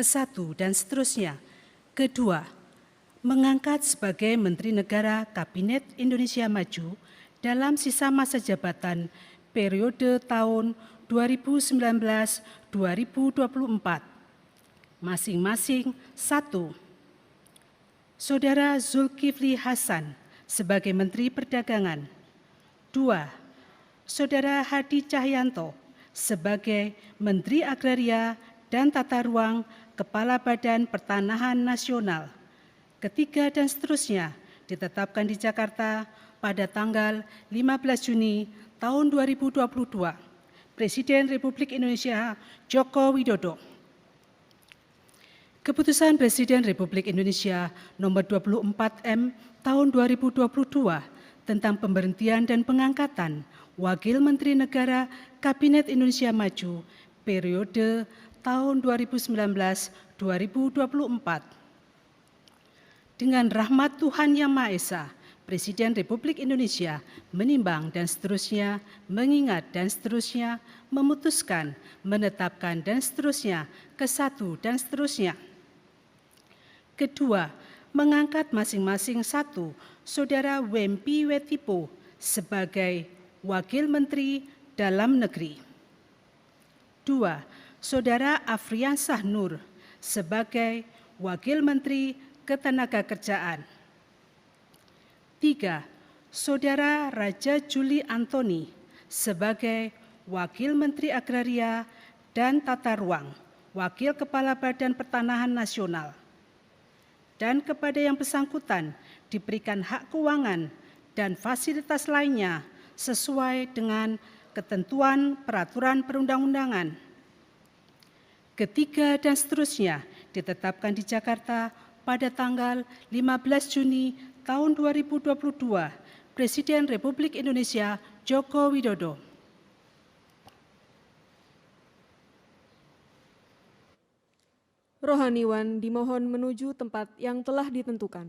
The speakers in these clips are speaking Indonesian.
ke-1 dan seterusnya. Kedua, mengangkat sebagai Menteri Negara Kabinet Indonesia Maju dalam sisa masa jabatan periode tahun 2019-2024. Masing-masing 1. Saudara Zulkifli Hasan sebagai Menteri Perdagangan. 2. Saudara Hadi Cahyanto sebagai Menteri Agraria dan Tata Ruang Kepala Badan Pertanahan Nasional. Ketiga dan seterusnya ditetapkan di Jakarta pada tanggal 15 Juni tahun 2022. Presiden Republik Indonesia Joko Widodo. Keputusan Presiden Republik Indonesia Nomor 24M Tahun 2022 tentang pemberhentian dan pengangkatan Wakil Menteri Negara Kabinet Indonesia Maju periode tahun 2019-2024. Dengan rahmat Tuhan Yang Maha Esa, Presiden Republik Indonesia menimbang dan seterusnya, mengingat dan seterusnya, memutuskan, menetapkan dan seterusnya, ke-1 dan seterusnya. Kedua, mengangkat masing-masing 1 Saudara Wempi Wetipo sebagai Wakil Menteri Dalam Negeri. 2. Saudara Afriansah Nur sebagai Wakil Menteri Ketenagakerjaan. 3. Saudara Raja Juli Antoni sebagai Wakil Menteri Agraria dan Tata Ruang, Wakil Kepala Badan Pertanahan Nasional. Dan kepada yang bersangkutan diberikan hak keuangan dan fasilitas lainnya sesuai dengan ketentuan peraturan perundang-undangan. Ketiga dan seterusnya ditetapkan di Jakarta pada tanggal 15 Juni tahun 2022, Presiden Republik Indonesia Joko Widodo. Rohaniwan dimohon menuju tempat yang telah ditentukan.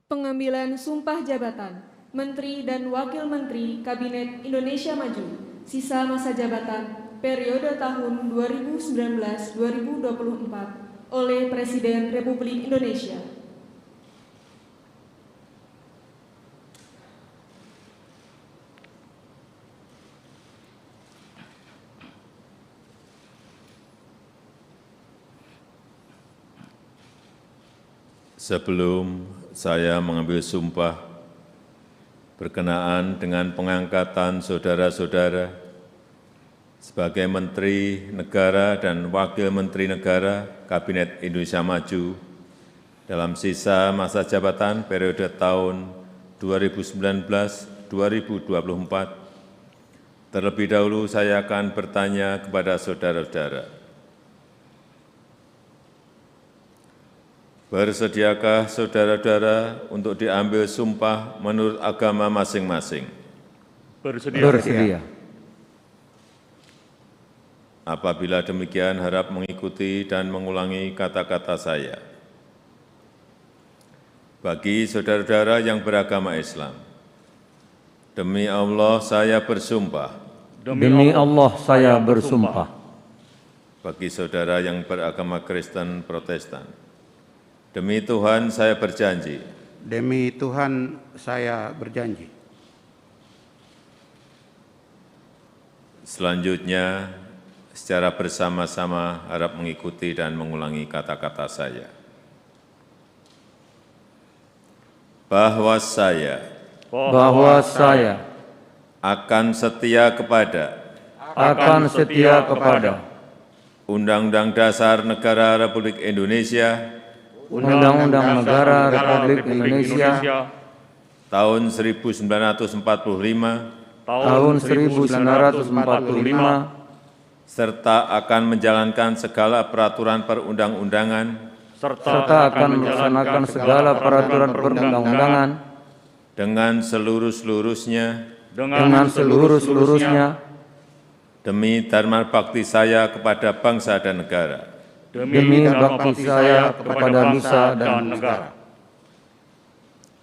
Pengambilan sumpah jabatan Menteri dan Wakil Menteri Kabinet Indonesia Maju, sisa masa jabatan periode tahun 2019-2024 oleh Presiden Republik Indonesia. Sebelum saya mengambil sumpah berkenaan dengan pengangkatan saudara-saudara sebagai Menteri Negara dan Wakil Menteri Negara Kabinet Indonesia Maju dalam sisa masa jabatan periode tahun 2019-2024, terlebih dahulu saya akan bertanya kepada saudara-saudara. Bersediakah saudara-saudara untuk diambil sumpah menurut agama masing-masing? Bersedia. Apabila demikian, harap mengikuti dan mengulangi kata-kata saya. Bagi saudara-saudara yang beragama Islam, demi Allah saya bersumpah. Demi Allah saya bersumpah. Bagi saudara yang beragama Kristen Protestan, demi Tuhan saya berjanji. Demi Tuhan saya berjanji. Selanjutnya, secara bersama-sama harap mengikuti dan mengulangi kata-kata saya. Bahwa saya akan setia kepada Undang-Undang Dasar Negara Republik Indonesia Undang-Undang Negara Republik Indonesia tahun 1945 serta akan menjalankan segala peraturan perundang-undangan serta akan melaksanakan segala peraturan perundang-undangan dengan seluruh-seluruhnya demi dharma bakti saya kepada bangsa dan negara. Demi bakti saya kepada nusa dan negara.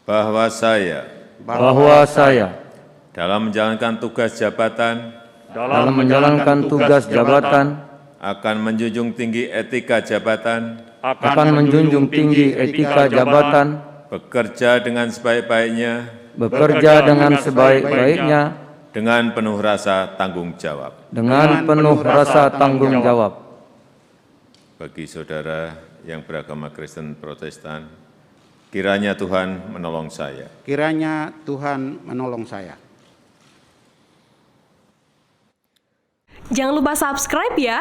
Bahwa saya dalam menjalankan tugas jabatan akan menjunjung tinggi etika jabatan, bekerja dengan sebaik-baiknya, dengan penuh rasa tanggung jawab. Bagi saudara yang beragama Kristen Protestan, kiranya Tuhan menolong saya. Kiranya Tuhan menolong saya. Jangan lupa subscribe ya.